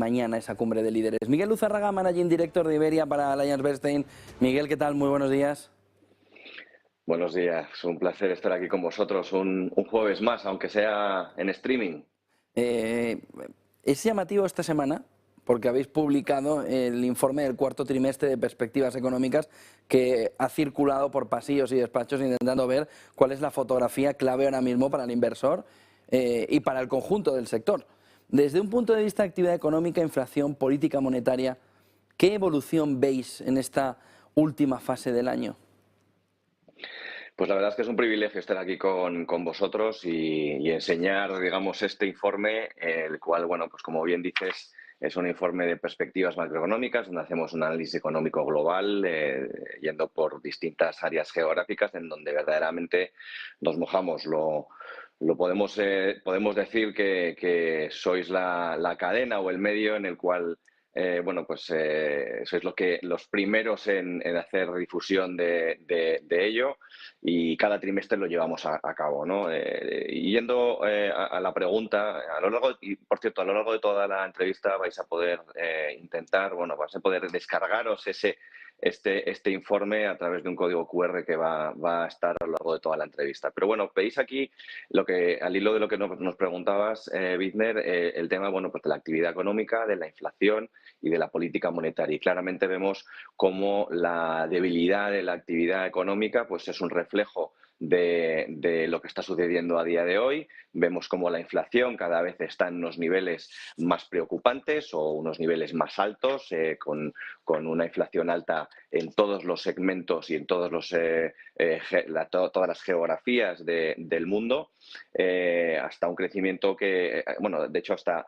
mañana esa cumbre de líderes. Miguel Luzárraga, Managing Director de Iberia para Allianz Bernstein. Miguel, ¿qué tal? Muy buenos días. Buenos días, un placer estar aquí con vosotros un jueves más, aunque sea en streaming. Es llamativo esta semana porque habéis publicado el informe del cuarto trimestre de perspectivas económicas que ha circulado por pasillos y despachos intentando ver cuál es la fotografía clave ahora mismo para el inversor y para el conjunto del sector. Desde un punto de vista de actividad económica, inflación, política monetaria, ¿qué evolución veis en esta última fase del año? Pues la verdad es que es un privilegio estar aquí con vosotros y enseñar, digamos, este informe, el cual, bueno, pues como bien dices, es un informe de perspectivas macroeconómicas, donde hacemos un análisis económico global, yendo por distintas áreas geográficas, en donde verdaderamente nos mojamos. Podemos decir que sois la cadena o el medio en el cual sois los primeros en hacer difusión de ello, y cada trimestre lo llevamos a cabo, ¿no? Y yendo a la pregunta, y por cierto, a lo largo de toda la entrevista vais a poder vais a poder descargaros este informe a través de un código QR que va a estar a lo largo de toda la entrevista. Pero bueno, veis aquí al hilo de lo que nos preguntabas, Bizner, el tema, bueno, pues de la actividad económica, de la inflación y de la política monetaria. Y claramente vemos cómo la debilidad de la actividad económica pues es un reflejo de lo que está sucediendo a día de hoy. Vemos cómo la inflación cada vez está en unos niveles más preocupantes o unos niveles más altos, con una inflación alta en todos los segmentos y en todas las geografías del mundo, hasta un crecimiento que, bueno, de hecho hasta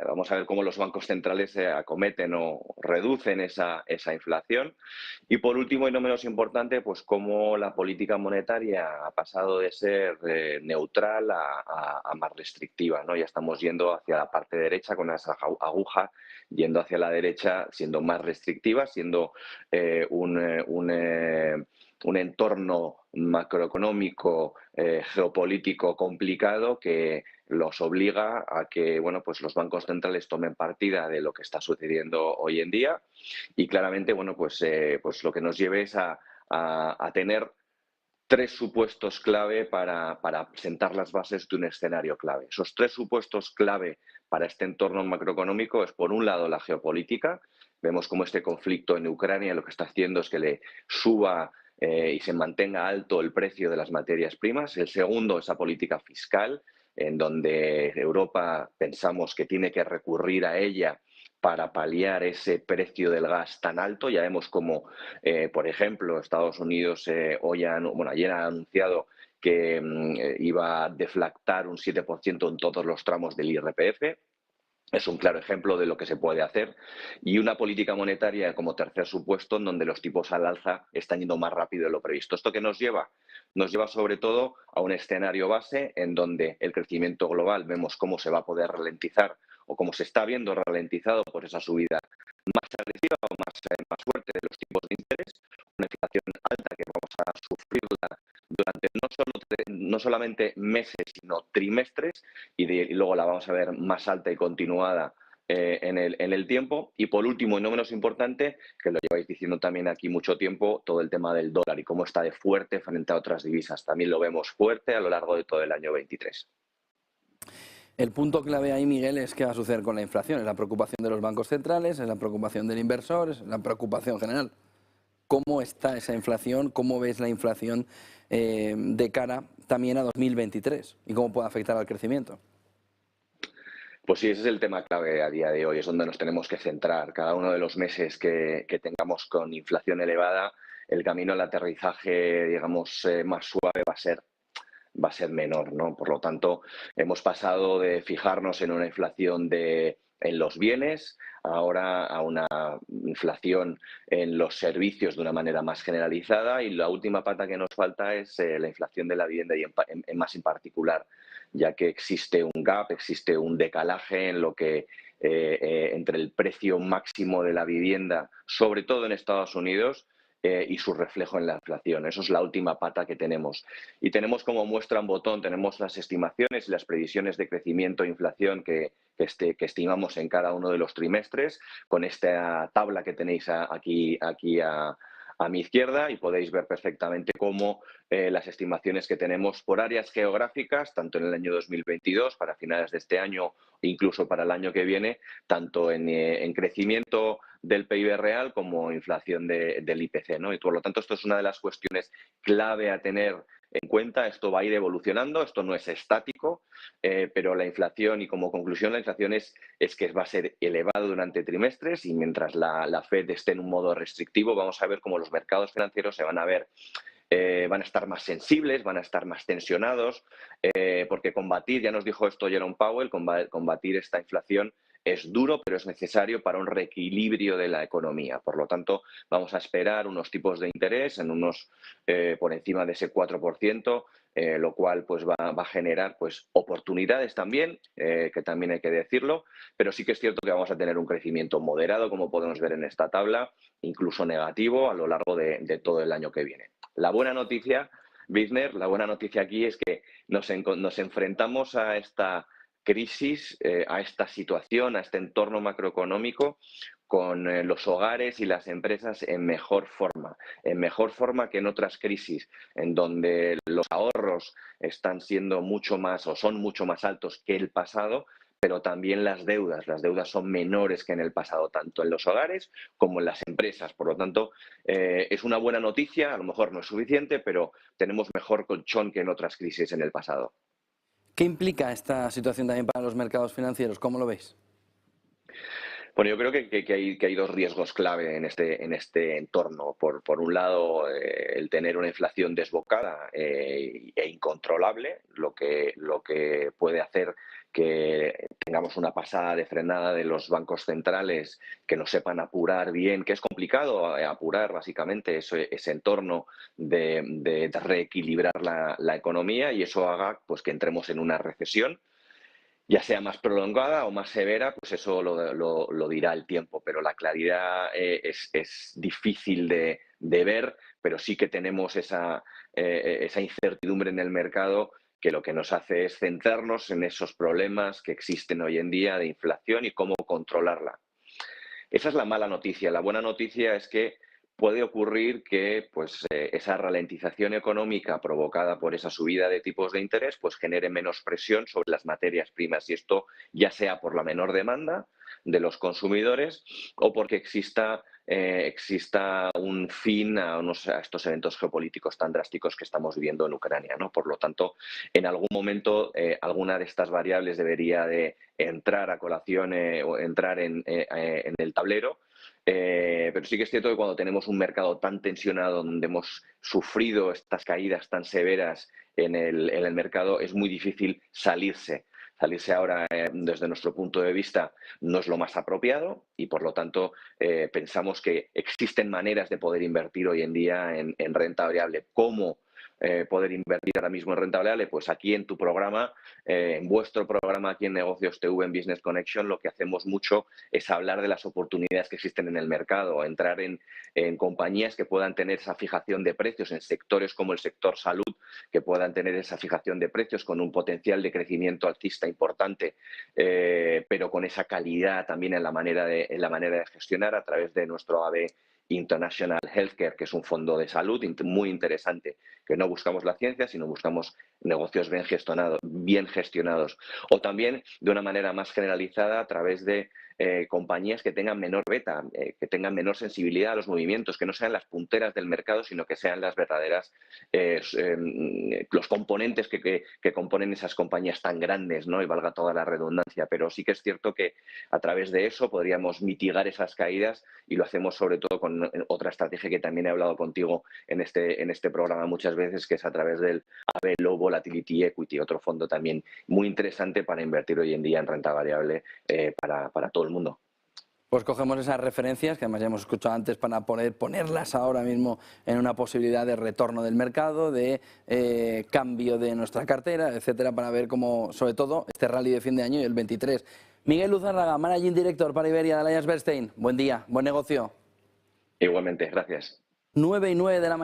vamos a ver cómo los bancos centrales acometen o reducen esa inflación. Y por último, y no menos importante, pues cómo la política monetaria ha pasado de ser neutral a más restrictiva, ¿no? Ya estamos yendo hacia la parte derecha con esa aguja, yendo hacia la derecha, siendo más restrictiva, siendo un entorno macroeconómico, geopolítico complicado que los obliga a que, bueno, pues los bancos centrales tomen partida de lo que está sucediendo hoy en día, y claramente, bueno, pues lo que nos lleve es a tener tres supuestos clave para sentar las bases de un escenario clave. Esos tres supuestos clave para este entorno macroeconómico es, por un lado, la geopolítica. Vemos cómo este conflicto en Ucrania lo que está haciendo es que le suba y se mantenga alto el precio de las materias primas. El segundo, esa política fiscal, en donde Europa pensamos que tiene que recurrir a ella para paliar ese precio del gas tan alto. Ya vemos como, por ejemplo, Estados Unidos ayer ha anunciado que iba a deflactar un 7% en todos los tramos del IRPF. Es un claro ejemplo de lo que se puede hacer. Y una política monetaria como tercer supuesto, en donde los tipos al alza están yendo más rápido de lo previsto. ¿Esto qué nos lleva? Nos lleva sobre todo a un escenario base en donde el crecimiento global vemos cómo se va a poder ralentizar, o cómo se está viendo ralentizado por esa subida más agresiva o más fuerte de los tipos de interés, una inflación alta que vamos a sufrirla durante no solamente meses, sino trimestres, y luego la vamos a ver más alta y continuada en el tiempo. Y por último, y no menos importante, que lo lleváis diciendo también aquí mucho tiempo, todo el tema del dólar y cómo está de fuerte frente a otras divisas. También lo vemos fuerte a lo largo de todo el año 23. El punto clave ahí, Miguel, es qué va a suceder con la inflación. Es la preocupación de los bancos centrales, es la preocupación del inversor, es la preocupación general. ¿Cómo está esa inflación? ¿Cómo ves la inflación de cara también a 2023? ¿Y cómo puede afectar al crecimiento? Pues sí, ese es el tema clave a día de hoy, es donde nos tenemos que centrar. Cada uno de los meses que tengamos con inflación elevada, el camino al aterrizaje, digamos, más suave va a ser menor, ¿no? Por lo tanto, hemos pasado de fijarnos en una inflación en los bienes, ahora a una inflación en los servicios de una manera más generalizada, y la última pata que nos falta es la inflación de la vivienda, y más en particular, ya que existe un gap, existe un decalaje en lo que entre el precio máximo de la vivienda, sobre todo en Estados Unidos, y su reflejo en la inflación. Eso es la última pata que tenemos. Y tenemos como muestra un botón, tenemos las estimaciones y las previsiones de crecimiento e inflación que estimamos en cada uno de los trimestres, con esta tabla que tenéis aquí a mi izquierda, y podéis ver perfectamente cómo las estimaciones que tenemos por áreas geográficas, tanto en el año 2022, para finales de este año, incluso para el año que viene, tanto en crecimiento del PIB real como inflación del IPC, ¿no? Y por lo tanto, esto es una de las cuestiones clave a tener en cuenta. Esto va a ir evolucionando, esto no es estático, pero la inflación, y como conclusión, la inflación es que va a ser elevado durante trimestres, y mientras la Fed esté en un modo restrictivo, vamos a ver cómo los mercados financieros se van a ver, van a estar más sensibles, van a estar más tensionados, porque combatir, ya nos dijo esto Jerome Powell, combatir esta inflación es duro, pero es necesario para un reequilibrio de la economía. Por lo tanto, vamos a esperar unos tipos de interés en unos por encima de ese 4%, lo cual pues va a generar pues oportunidades también, que también hay que decirlo, pero sí que es cierto que vamos a tener un crecimiento moderado, como podemos ver en esta tabla, incluso negativo a lo largo de todo el año que viene. La buena noticia, Wisner, la buena noticia aquí es que nos enfrentamos a esta crisis, a esta situación, a este entorno macroeconómico, con los hogares y las empresas en mejor forma que en otras crisis, en donde los ahorros están siendo mucho más o son mucho más altos que el pasado, pero también las deudas son menores que en el pasado, tanto en los hogares como en las empresas. Por lo tanto, es una buena noticia, a lo mejor no es suficiente, pero tenemos mejor colchón que en otras crisis en el pasado. ¿Qué implica esta situación también para los mercados financieros? ¿Cómo lo veis? Bueno, yo creo que hay dos riesgos clave en este entorno. Por un lado, el tener una inflación desbocada e incontrolable, lo que puede hacer que tengamos una pasada de frenada de los bancos centrales que no sepan apurar bien, que es complicado apurar básicamente ese entorno de reequilibrar la economía, y eso haga pues que entremos en una recesión, ya sea más prolongada o más severa, pues eso lo dirá el tiempo, pero la claridad es difícil de ver, pero sí que tenemos esa incertidumbre en el mercado, que lo que nos hace es centrarnos en esos problemas que existen hoy en día de inflación y cómo controlarla. Esa es la mala noticia. La buena noticia es que puede ocurrir que pues, esa ralentización económica provocada por esa subida de tipos de interés pues, genere menos presión sobre las materias primas, y esto ya sea por la menor demanda de los consumidores o porque exista un fin a estos eventos geopolíticos tan drásticos que estamos viviendo en Ucrania, ¿no? Por lo tanto, en algún momento alguna de estas variables debería de entrar a colación o entrar en el tablero. Pero sí que es cierto que cuando tenemos un mercado tan tensionado, donde hemos sufrido estas caídas tan severas en el mercado, es muy difícil salirse. Salirse ahora, desde nuestro punto de vista, no es lo más apropiado, y por lo tanto pensamos que existen maneras de poder invertir hoy en día en renta variable. ¿Cómo poder invertir ahora mismo en renta variable? Pues aquí en tu programa, en vuestro programa aquí en Negocios TV, en Business Connection, lo que hacemos mucho es hablar de las oportunidades que existen en el mercado, entrar en compañías que puedan tener esa fijación de precios, en sectores como el sector salud, que puedan tener esa fijación de precios con un potencial de crecimiento alcista importante, pero con esa calidad también en la manera de gestionar a través de nuestro AB International Healthcare, que es un fondo de salud muy interesante, que no buscamos la ciencia, sino buscamos negocios bien gestionados. O también, de una manera más generalizada, a través de compañías que tengan menor beta, que tengan menor sensibilidad a los movimientos, que no sean las punteras del mercado, sino que sean las verdaderas, los componentes que componen esas compañías tan grandes, ¿no? Y valga toda la redundancia. Pero sí que es cierto que a través de eso podríamos mitigar esas caídas, y lo hacemos sobre todo con otra estrategia que también he hablado contigo en este programa muchas veces, que es a través del AB Low Volatility Equity, otro fondo también muy interesante para invertir hoy en día en renta variable para todo el mundo. Pues cogemos esas referencias, que además ya hemos escuchado antes, para poder ponerlas ahora mismo en una posibilidad de retorno del mercado, de cambio de nuestra cartera, etcétera, para ver cómo, sobre todo, este rally de fin de año y el 23. Miguel Luzárraga, Managing Director para Iberia de AllianceBernstein. Buen día, buen negocio. Igualmente, gracias. 9:09 de la mañana.